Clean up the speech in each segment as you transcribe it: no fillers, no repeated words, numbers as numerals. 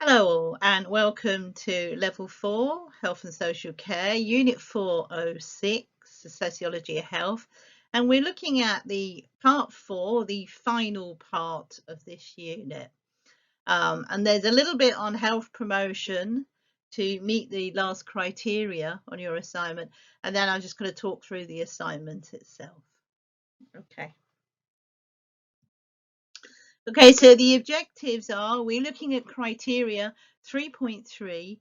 Hello all and welcome to Level 4, Health and Social Care, Unit 406, Sociology of Health. And we're looking at the part 4, the final part of this unit. And there's a little bit on health promotion to meet the last criteria on your assignment. And then I'm just going to talk through the assignment itself. Okay. Okay, so the objectives are we're looking at criteria 3.3,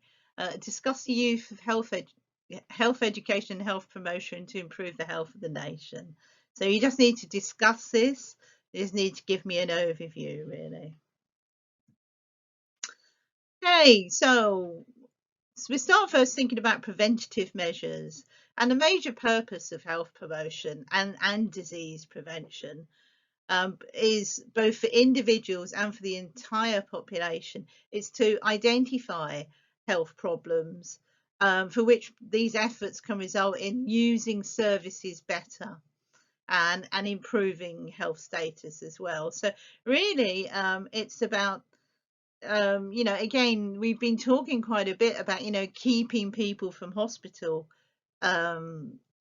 discuss the use of health education and health promotion to improve the health of the nation. So you just need to discuss this. You just need to give me an overview, really. Okay, so we start first thinking about preventative measures and the major purpose of health promotion and disease prevention. Is both for individuals and for the entire population, is to identify health problems for which these efforts can result in using services better and improving health status as well. So really it's about again, we've been talking quite a bit about keeping people from hospital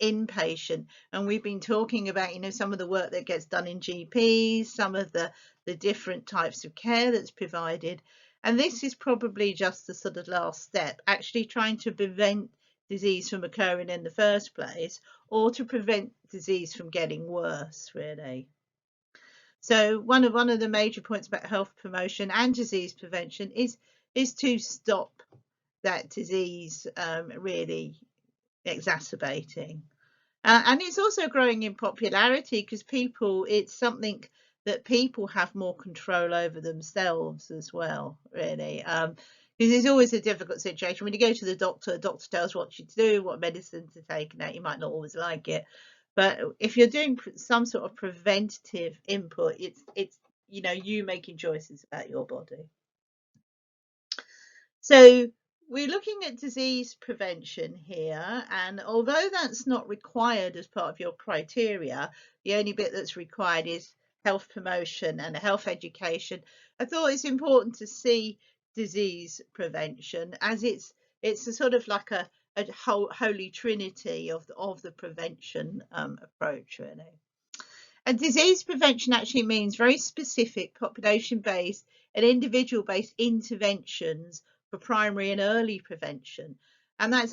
inpatient, and we've been talking about some of the work that gets done in GPs, some of the different types of care that's provided, and this is probably just the sort of last step, actually trying to prevent disease from occurring in the first place, or to prevent disease from getting worse, really. So one of the major points about health promotion and disease prevention is to stop that disease really exacerbating. And it's also growing in popularity because it's something that people have more control over themselves as well, really. Because it's always a difficult situation. When you go to the doctor tells what you to do, what medicine to take, and that you might not always like it. But if you're doing some sort of preventative input, it's you making choices about your body. So we're looking at disease prevention here, and although that's not required as part of your criteria, the only bit that's required is health promotion and health education. I thought it's important to see disease prevention as it's a sort of like a holy trinity of the prevention approach, really. And disease prevention actually means very specific population-based and individual-based interventions for primary and early prevention. And that's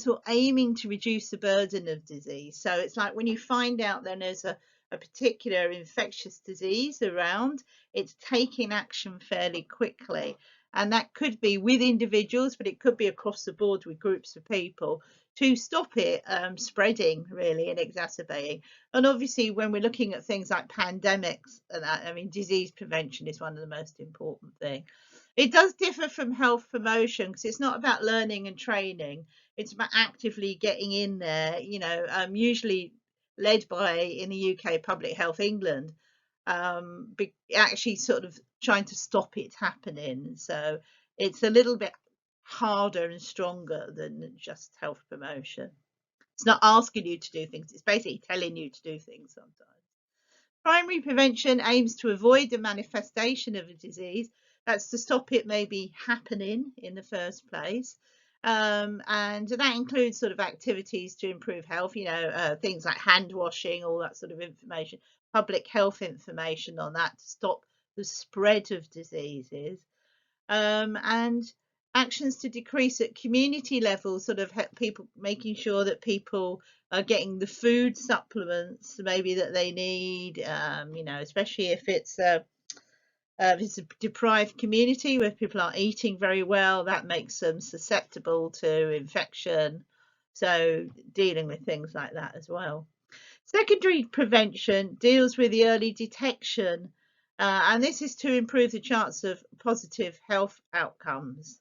sort of aiming to reduce the burden of disease. So it's like when you find out then there's a particular infectious disease around, it's taking action fairly quickly. And that could be with individuals, but it could be across the board with groups of people to stop it spreading really and exacerbating. And obviously, when we're looking at things like pandemics and that, I mean, disease prevention is one of the most important things. It does differ from health promotion because it's not about learning and training. It's about actively getting in there, usually led by, in the UK, Public Health England, actually sort of trying to stop it happening. So it's a little bit harder and stronger than just health promotion. It's not asking you to do things, it's basically telling you to do things sometimes. Primary prevention aims to avoid the manifestation of a disease. That's to stop it maybe happening in the first place. And that includes sort of activities to improve health, things like hand washing, all that sort of information, public health information on that to stop the spread of diseases. And actions to decrease at community level, sort of people making sure that people are getting the food supplements maybe that they need, especially if it's a deprived community where people aren't eating very well, that makes them susceptible to infection. So dealing with things like that as well. Secondary prevention deals with the early detection, and this is to improve the chance of positive health outcomes.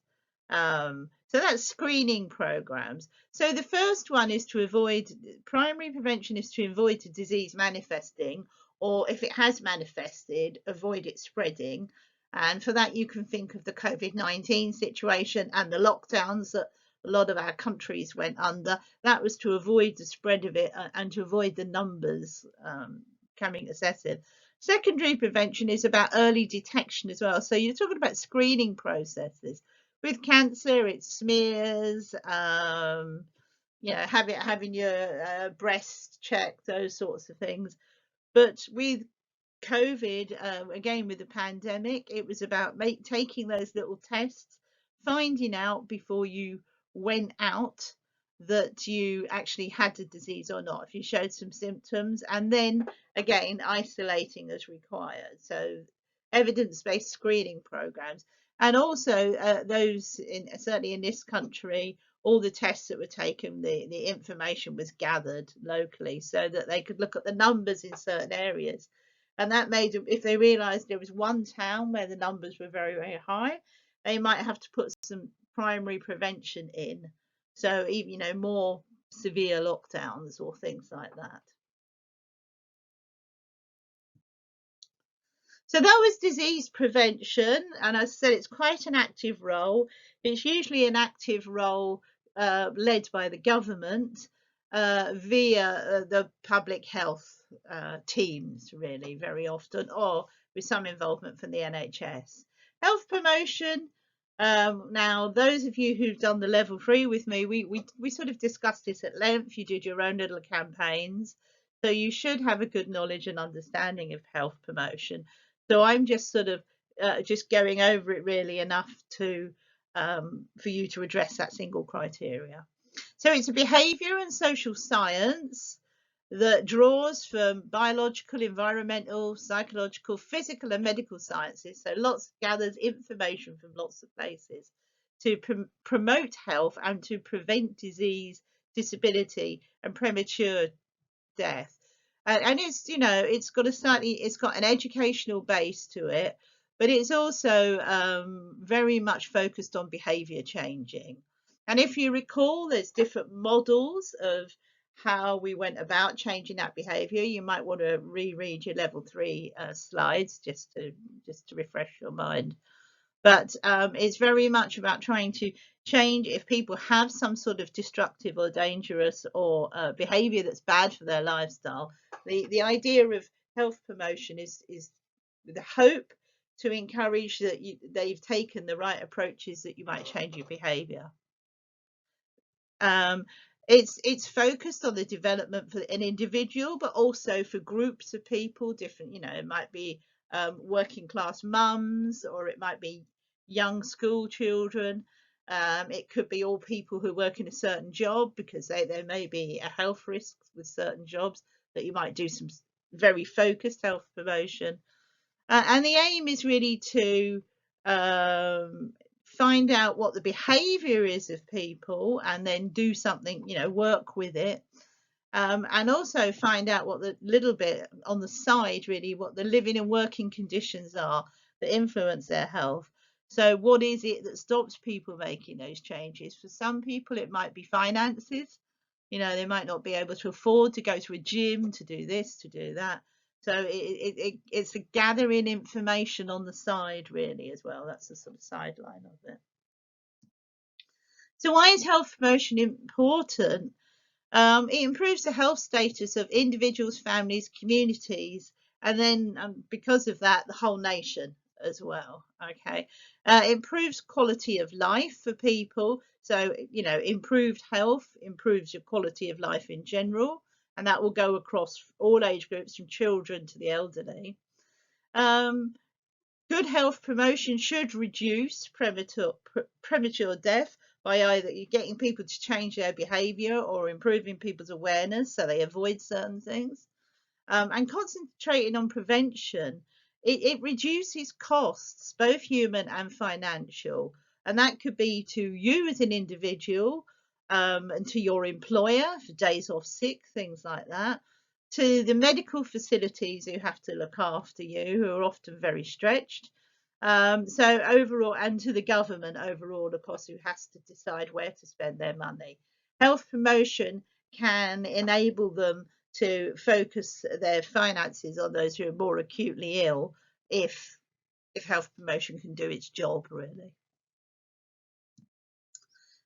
So that's screening programs. So the first one is to avoid, primary prevention is to avoid the disease manifesting, or if it has manifested, avoid it spreading. And for that, you can think of the COVID-19 situation and the lockdowns that a lot of our countries went under. That was to avoid the spread of it and to avoid the numbers becoming excessive. Secondary prevention is about early detection as well. So you're talking about screening processes. With cancer, it's smears, having your breast checked, those sorts of things. But with COVID, again with the pandemic, it was about taking those little tests, finding out before you went out that you actually had the disease or not, if you showed some symptoms, and then again isolating as required. So evidence-based screening programs, and also those certainly in this country, all the tests that were taken, the information was gathered locally so that they could look at the numbers in certain areas. And that made, if they realised there was one town where the numbers were very, very high, they might have to put some primary prevention in. So even, more severe lockdowns or things like that. So that was disease prevention. And as I said, it's quite an active role. It's usually an active role led by the government via the public health teams, really, very often, or with some involvement from the NHS. Health promotion. Now, those of you who've done the level 3 with me, we sort of discussed this at length. You did your own little campaigns. So you should have a good knowledge and understanding of health promotion. So I'm just sort of just going over it really enough to for you to address that single criteria. So it's a behaviour and social science that draws from biological, environmental, psychological, physical and medical sciences. So gathers information from lots of places to promote health and to prevent disease, disability and premature death. And it's got an educational base to it, but it's also very much focused on behaviour changing. And if you recall, there's different models of how we went about changing that behaviour. You might want to reread your level 3 slides just to refresh your mind. But it's very much about trying to change if people have some sort of destructive or dangerous or behaviour that's bad for their lifestyle. The idea of health promotion is the hope to encourage that they've taken the right approaches that you might change your behaviour. It's focused on the development for an individual, but also for groups of people. Different, it might be working class mums, or it might be young school children. It could be all people who work in a certain job, because there may be a health risk with certain jobs that you might do some very focused health promotion. And the aim is really to find out what the behaviour is of people and then do something, work with it. And also find out what the little bit on the side, really, what the living and working conditions are that influence their health. So what is it that stops people making those changes? For some people, it might be finances. They might not be able to afford to go to a gym, to do this, to do that. So it's a gathering information on the side, really, as well. That's the sort of sideline of it. So why is health promotion important? It improves the health status of individuals, families, communities, and then because of that, the whole nation as well. Okay, improves quality of life for people. So improved health improves your quality of life in general, and that will go across all age groups from children to the elderly. Good health promotion should reduce premature death by either getting people to change their behaviour or improving people's awareness so they avoid certain things. And concentrating on prevention, it reduces costs, both human and financial. And that could be to you as an individual, and to your employer for days off sick, things like that, to the medical facilities who have to look after you, who are often very stretched. So overall, and to the government overall, of course, who has to decide where to spend their money. Health promotion can enable them to focus their finances on those who are more acutely ill, if health promotion can do its job, really.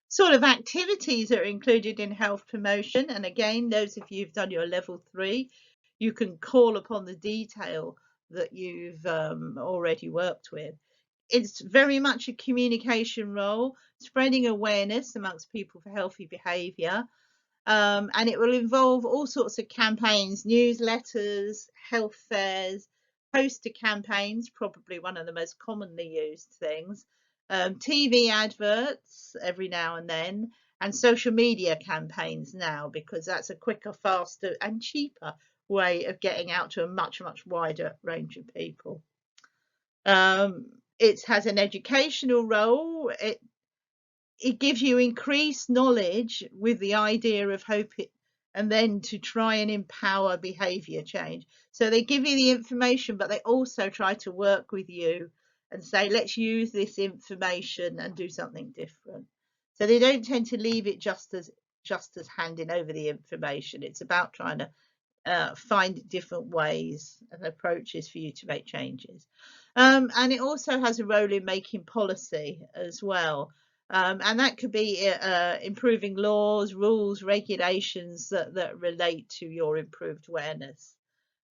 Sort of activities are included in health promotion, and again, those of you who've done your level 3, you can call upon the detail that you've already worked with. It's very much a communication role, spreading awareness amongst people for healthy behaviour. And it will involve all sorts of campaigns, newsletters, health fairs, poster campaigns, probably one of the most commonly used things, TV adverts every now and then, and social media campaigns now, because that's a quicker, faster, and cheaper way of getting out to a much, much wider range of people. It has an educational role. It gives you increased knowledge with the idea of hope and then to try and empower behavior change. So they give you the information, but they also try to work with you and say, let's use this information and do something different. So they don't tend to leave it just as handing over the information. It's about trying to find different ways and approaches for you to make changes. And it also has a role in making policy as well. And that could be improving laws, rules, regulations that relate to your improved awareness.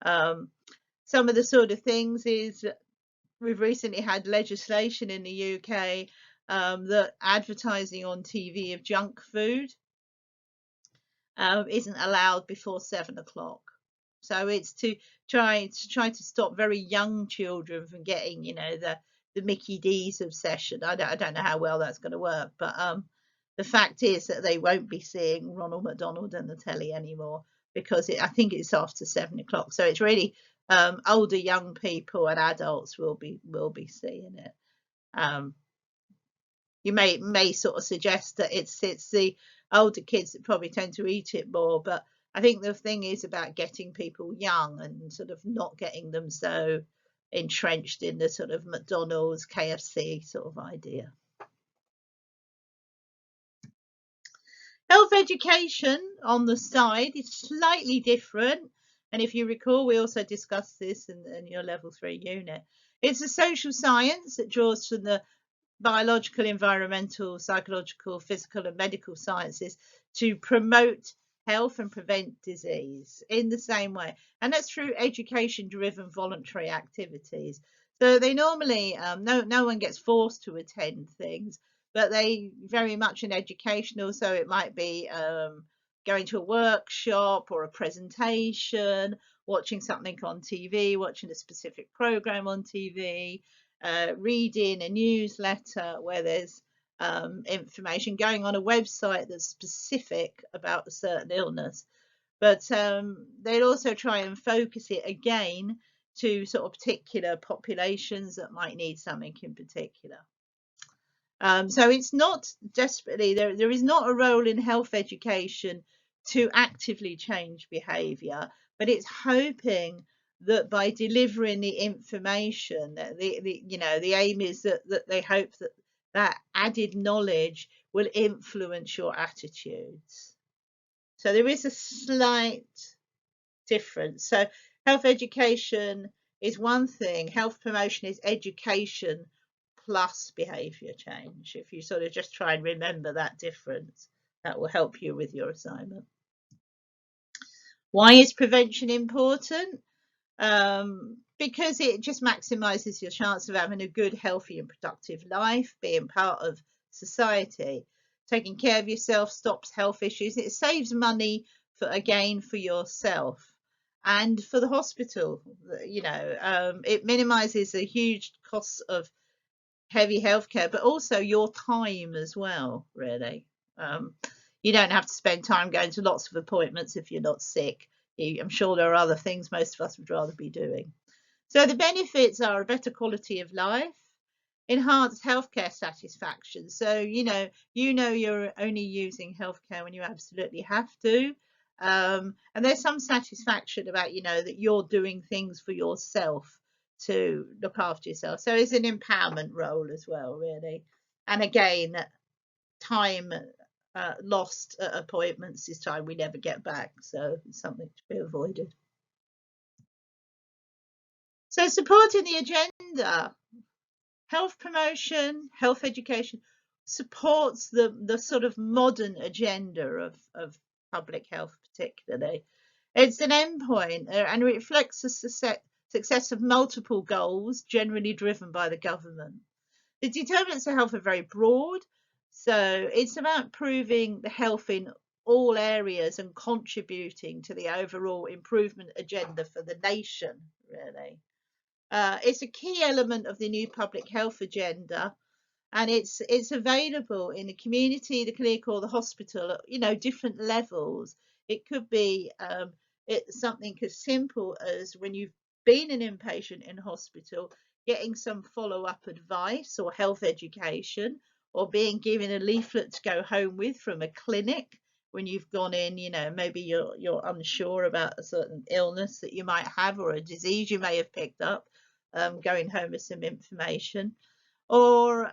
Some of the sort of things is we've recently had legislation in the UK that advertising on TV of junk food isn't allowed before 7 o'clock. So it's to try to stop very young children from getting, you know, the Mickey D's obsession. I don't know how well that's going to work, but the fact is that they won't be seeing Ronald McDonald on the telly anymore, because I think it's after 7 o'clock. So it's really older young people and adults will be seeing it. You may sort of suggest that it's the older kids that probably tend to eat it more, but I think the thing is about getting people young and sort of not getting them so entrenched in the sort of McDonald's, KFC sort of idea. Health education on the side is slightly different. And if you recall, we also discussed this in your level 3 unit. It's a social science that draws from the biological, environmental, psychological, physical and medical sciences to promote health and prevent disease in the same way. And that's through education-driven voluntary activities. So they normally, no one gets forced to attend things, but they very much an educational. So it might be going to a workshop or a presentation, watching something on TV, watching a specific program on TV, reading a newsletter where there's information, going on a website that's specific about a certain illness. But they'll also try and focus it again to sort of particular populations that might need something in particular. So it's not desperately, there is not a role in health education to actively change behaviour, but it's hoping that by delivering the information, the aim is that they hope that added knowledge will influence your attitudes. So there is a slight difference. So health education is one thing, health promotion is education plus behaviour change. If you sort of just try and remember that difference, that will help you with your assignment. Why is prevention important? Because it just maximises your chance of having a good, healthy and productive life, being part of society. Taking care of yourself stops health issues. It saves money for yourself and for the hospital. It minimises the huge costs of heavy healthcare, but also your time as well, really. You don't have to spend time going to lots of appointments if you're not sick. I'm sure there are other things most of us would rather be doing. So the benefits are a better quality of life, enhanced healthcare satisfaction. So, you're only using healthcare when you absolutely have to. And there's some satisfaction about, that you're doing things for yourself to look after yourself. So it's an empowerment role as well, really. And again, time lost at appointments is time we never get back, so it's something to be avoided. So supporting the agenda, health promotion, health education supports the sort of modern agenda of public health particularly. It's an endpoint and it reflects a success of multiple goals generally driven by the government. The determinants of health are very broad, so it's about proving the health in all areas and contributing to the overall improvement agenda for the nation, really. It's a key element of the new public health agenda, and it's available in the community, the clinic, or the hospital at different levels. It could be it's something as simple as when you've been an inpatient in hospital, getting some follow-up advice or health education, or being given a leaflet to go home with from a clinic when you've gone in. Maybe you're unsure about a certain illness that you might have or a disease you may have picked up, going home with some information, or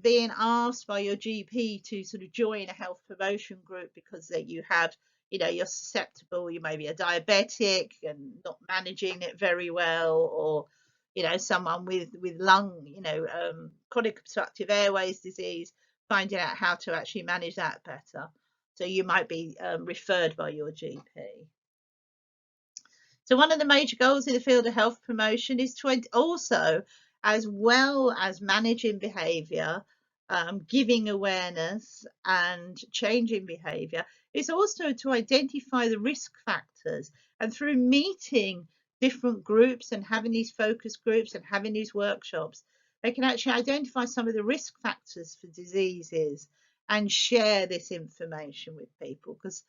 being asked by your GP to sort of join a health promotion group because that you're susceptible, you may be a diabetic and not managing it very well, or someone with lung, chronic obstructive airways disease, finding out how to actually manage that better. So you might be referred by your GP. So one of the major goals in the field of health promotion is to also, as well as managing behaviour, giving awareness and changing behaviour, is also to identify the risk factors. And through meeting different groups and having these focus groups and having these workshops, they can actually identify some of the risk factors for diseases and share this information with people. Because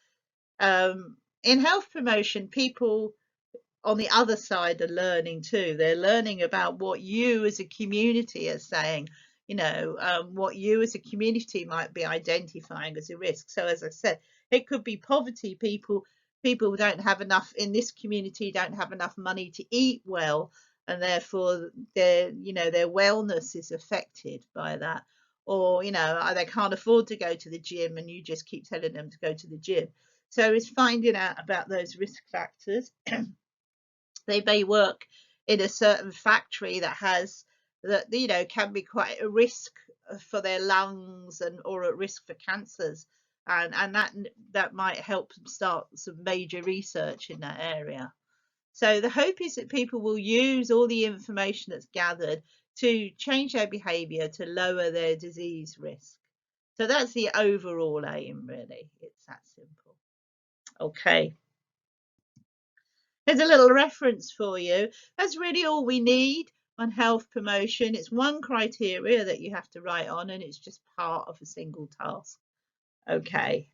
in health promotion, people on the other side are learning too. They're learning about what you as a community are saying, what you as a community might be identifying as a risk. So as I said, it could be poverty. People don't have enough in this community, don't have enough money to eat well, and therefore their wellness is affected by that. Or they can't afford to go to the gym, and you just keep telling them to go to the gym. So it's finding out about those risk factors. They may work in a certain factory that can be quite a risk for their lungs or at risk for cancers, and that might help them start some major research in that area. So the hope is that people will use all the information that's gathered to change their behaviour to lower their disease risk. So that's the overall aim, really. It's that simple. Okay. There's a little reference for you. That's really all we need on health promotion. It's one criteria that you have to write on, and it's just part of a single task. Okay.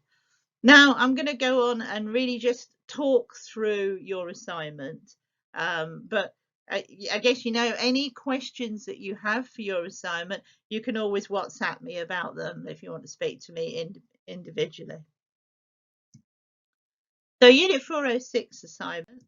Now I'm going to go on and really just talk through your assignment. But I guess any questions that you have for your assignment, you can always WhatsApp me about them if you want to speak to me individually. So Unit 406 assignment.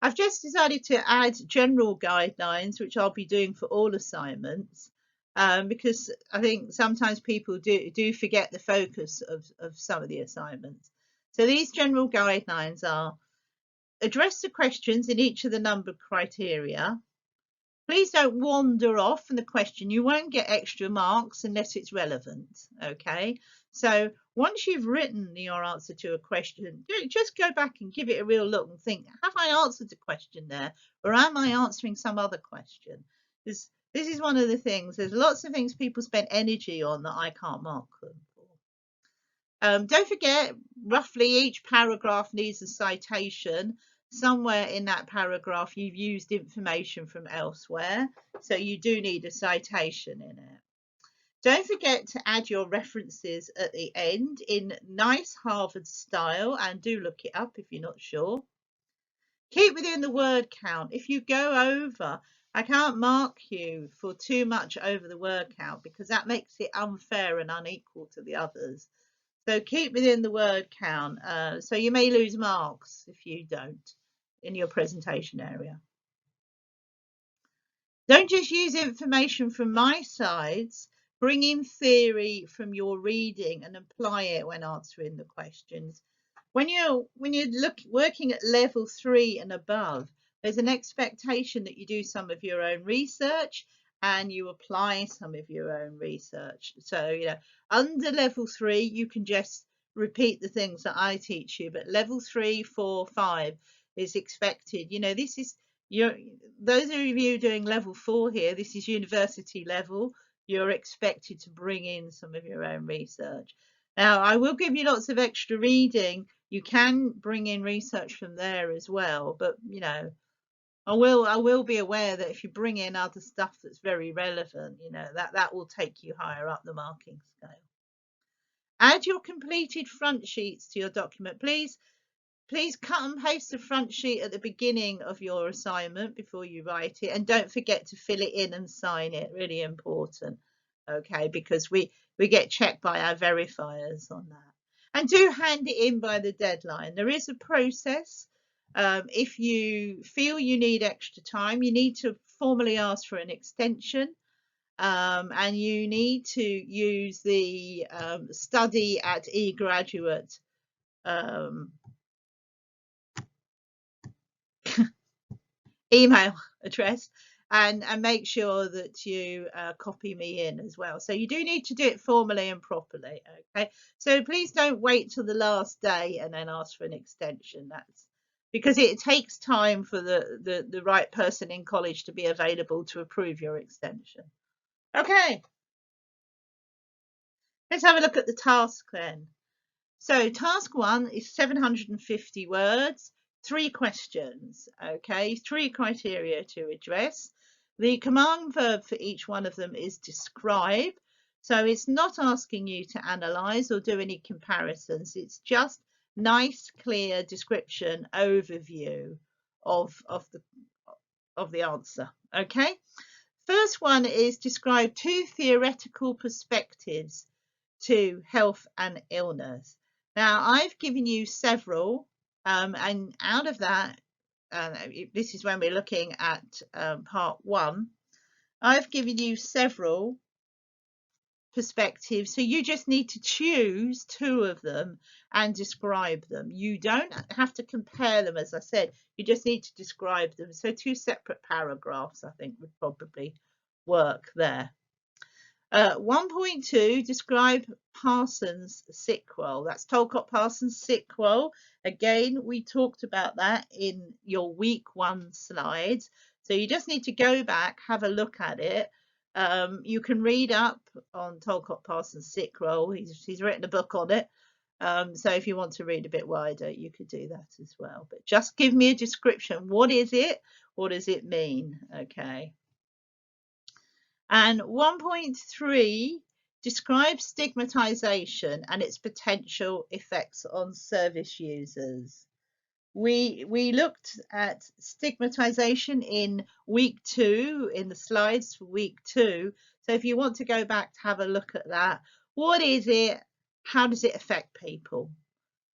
I've just decided to add general guidelines, which I'll be doing for all assignments, because I think sometimes people do forget the focus of some of the assignments. So these general guidelines are: address the questions in each of the numbered criteria. Please don't wander off from the question. You won't get extra marks unless it's relevant. Okay, so once you've written your answer to a question, just go back and give it a real look and think, have I answered the question there, or am I answering some other question? This is one of the things. There's lots of things people spend energy on that I can't mark them for. Don't forget, roughly each paragraph needs a citation. Somewhere in that paragraph you've used information from elsewhere, so you do need a citation in it. Don't forget to add your references at the end in nice Harvard style, and do look it up if you're not sure. Keep within the word count. If you go over, I can't mark you for too much over the word count because that makes it unfair and unequal to the others. So keep within the word count. So you may lose marks if you don't in your presentation area. Don't just use information from my sides. Bring in theory from your reading and apply it when answering the questions. When you're working at level 3 and above, there's an expectation that you do some of your own research and you apply some of your own research. So, under level 3, you can just repeat the things that I teach you, but level 3, 4, 5 is expected. those of you doing level 4 here, this is university level, you're expected to bring in some of your own research. Now, I will give you lots of extra reading. You can bring in research from there as well, but you know, I will be aware that if you bring in other stuff that's very relevant, you know, that will take you higher up the marking scale. Add your completed front sheets to your document. Please cut and paste the front sheet at the beginning of your assignment before you write it, and don't forget to fill it in and sign it. Really important, okay, because we get checked by our verifiers on that. And do hand it in by the deadline. There is a process. If you feel you need extra time, you need to formally ask for an extension, and you need to use the study at eGraduate email address, and make sure that you copy me in as well. So you do need to do it formally and properly, okay? So please don't wait till the last day and then ask for an extension. That's because it takes time for the right person in college to be available to approve your extension. Okay, let's have a look at the task then. So task 1 is 750 words, 3 questions, okay, 3 criteria to address. The command verb for each one of them is describe. So it's not asking you to analyse or do any comparisons. It's just nice, clear description, overview of the answer, okay? First one is describe 2 theoretical perspectives to health and illness. Now, I've given you several, and out of that, this is when we're looking at part 1, I've given you several perspectives, so you just need to choose 2 of them and describe them. You don't have to compare them, as I said, you just need to describe them. So 2 separate paragraphs, I think, would probably work there. 1.2, describe Parsons' sequel. That's Talcott-Parsons' sequel. Again, we talked about that in your week 1 slides. So you just need to go back, have a look at it. You can read up on Talcott-Parsons' sequel. He's written a book on it. So if you want to read a bit wider, you could do that as well. But just give me a description. What is it? What does it mean? Okay. And 1.3 describes stigmatization and its potential effects on service users. We looked at stigmatization in week 2, in the slides for week 2. So if you want to go back to have a look at that, what is it? How does it affect people?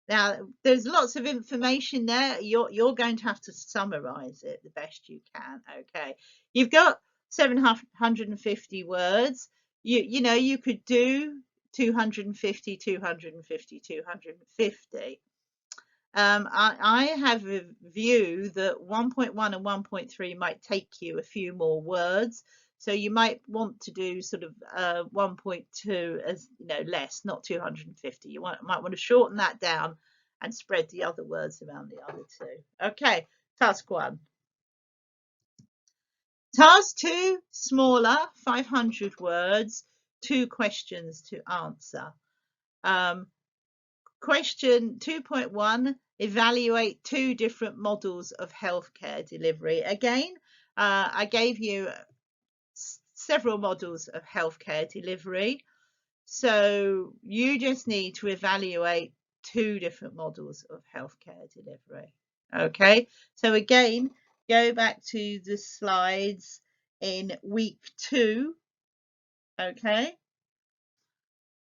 Now, there's lots of information there. You're going to have to summarize it the best you can, okay? You've got 750 words. You know, you could do 250, 250, 250. I have a view that 1.1 and 1.3 might take you a few more words. So you might want to do sort of 1.2 as, you know, less, not 250. You might want to shorten that down and spread the other words around the other 2. Okay, task 1. Task 2, smaller, 500 words, 2 questions to answer. Question 2.1, evaluate 2 different models of healthcare delivery. Again, I gave you several models of healthcare delivery. So you just need to evaluate 2 different models of healthcare delivery. Okay, so again, go back to the slides in week 2. Okay.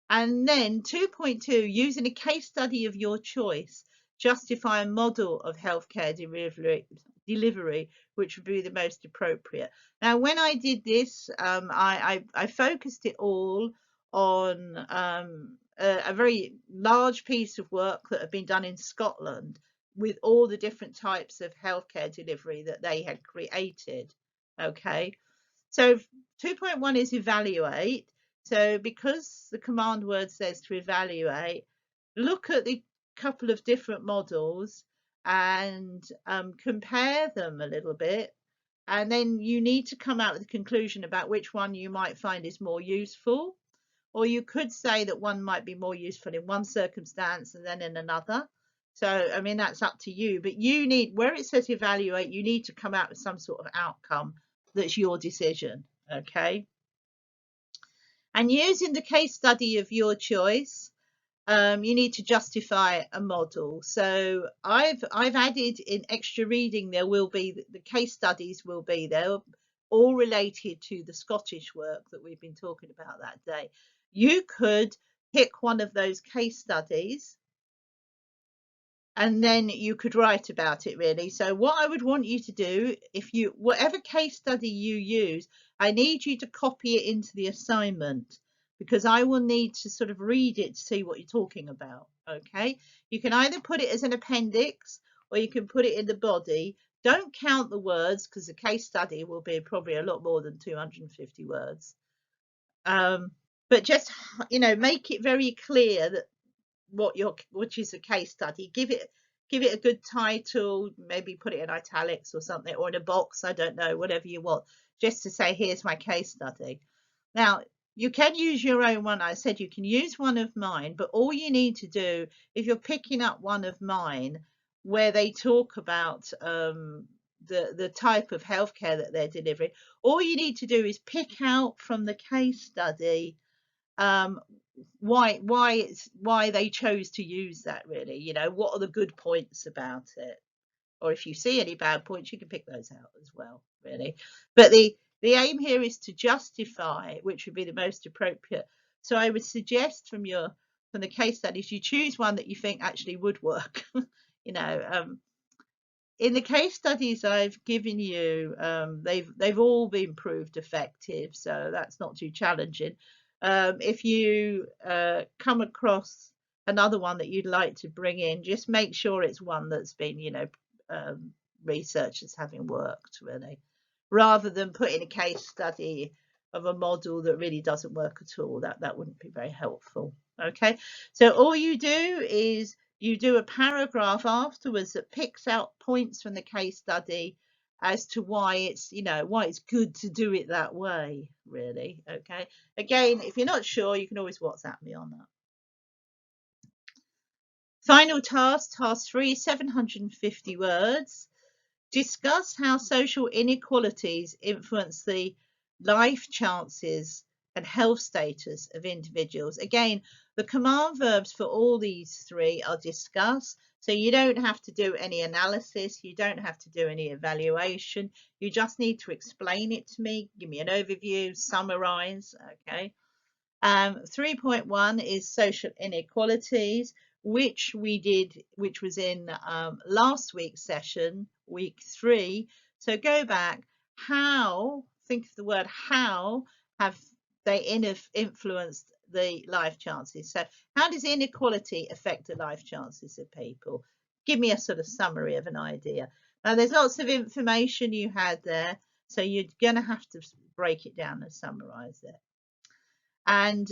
And then 2.2, using a case study of your choice, justify a model of healthcare delivery which would be the most appropriate. Now, when I did this, I focused it all on a very large piece of work that had been done in Scotland with all the different types of healthcare delivery that they had created. Okay, so 2.1 is evaluate. So because the command word says to evaluate, look at the couple of different models and compare them a little bit and then you need to come out with a conclusion about which one you might find is more useful. Or you could say that one might be more useful in one circumstance and then in another. So, I mean, that's up to you. But you need, where it says evaluate, you need to come out with some sort of outcome that's your decision. Okay. And using the case study of your choice, you need to justify a model. So I've added in extra reading, there will be the case studies will be there, all related to the Scottish work that we've been talking about that day. You could pick one of those case studies and then you could write about it, really. So what I would want you to do, if you, whatever case study you use, I need you to copy it into the assignment, because I will need to sort of read it to see what you're talking about. Okay, you can either put it as an appendix or you can put it in the body. Don't count the words, because the case study will be probably a lot more than 250 words. But just, you know, make it very clear that which is a case study. Give it a good title, maybe put it in italics or something, or in a box, I don't know, whatever you want, just to say here's my case study. Now you can use your own one. I said you can use one of mine, but all you need to do, if you're picking up one of mine where they talk about the type of healthcare that they're delivering, all you need to do is pick out from the case study why they chose to use that, really. You know, what are the good points about it? Or if you see any bad points, you can pick those out as well, really. But the aim here is to justify which would be the most appropriate. So I would suggest from the case studies, you choose one that you think actually would work. You know, in the case studies I've given you, they've all been proved effective, so that's not too challenging. If you come across another one that you'd like to bring in, just make sure it's one that's been, you know, researched as having worked, really, rather than putting a case study of a model that really doesn't work at all. That wouldn't be very helpful. Okay, so all you do is you do a paragraph afterwards that picks out points from the case study as to why it's, you know, why it's good to do it that way, really. Okay, again, if you're not sure, you can always WhatsApp me on that. Final task, task 3, 750 words. Discuss how social inequalities influence the life chances and health status of individuals. Again, the command verbs for all these three are discuss. So you don't have to do any analysis. You don't have to do any evaluation. You just need to explain it to me, give me an overview, summarize. Okay. 3.1 is social inequalities, which we did, which was in last week's session, week 3. So go back. How, think of the word how, have they influenced the life chances? So how does inequality affect the life chances of people? Give me a sort of summary of an idea. Now there's lots of information you had there, so you're going to have to break it down and summarize it. And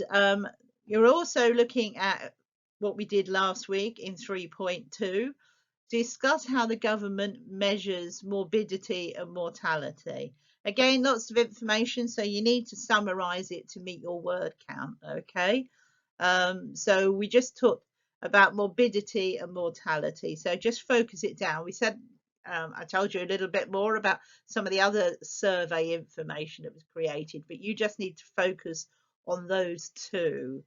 you're also looking at what we did last week in 3.2, discuss how the government measures morbidity and mortality. Again, lots of information, so you need to summarize it to meet your word count, okay? So we just talked about morbidity and mortality, so just focus it down. We said, I told you a little bit more about some of the other survey information that was created, but you just need to focus on those two.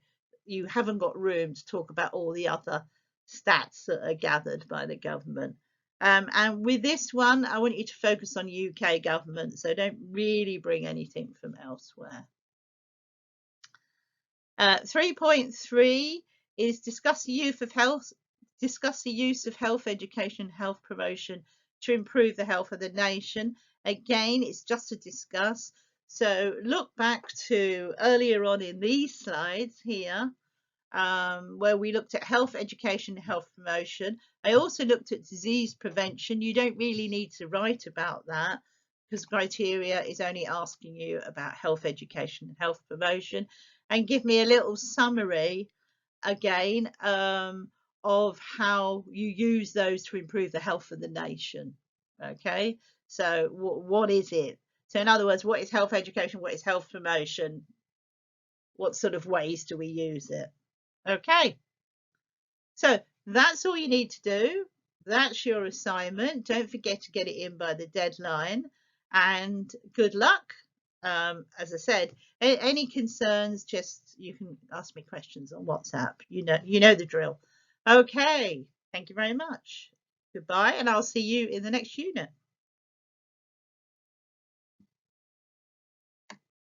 You haven't got room to talk about all the other stats that are gathered by the government. And with this one, I want you to focus on UK government, so don't really bring anything from elsewhere. 3.3 is discuss the use of health education and health promotion to improve the health of the nation. Again, it's just to discuss. So look back to earlier on in these slides here, where we looked at health education and health promotion. I also looked at disease prevention. You don't really need to write about that, because criteria is only asking you about health education and health promotion. And give me a little summary again of how you use those to improve the health of the nation. Okay, So what is it? So in other words, what is health education? What is health promotion? What sort of ways do we use it? Okay, so that's all you need to do. That's your assignment. Don't forget to get it in by the deadline, and good luck. As I said, any concerns, just you can ask me questions on WhatsApp. You know the drill. Okay, thank you very much. Goodbye, and I'll see you in the next unit.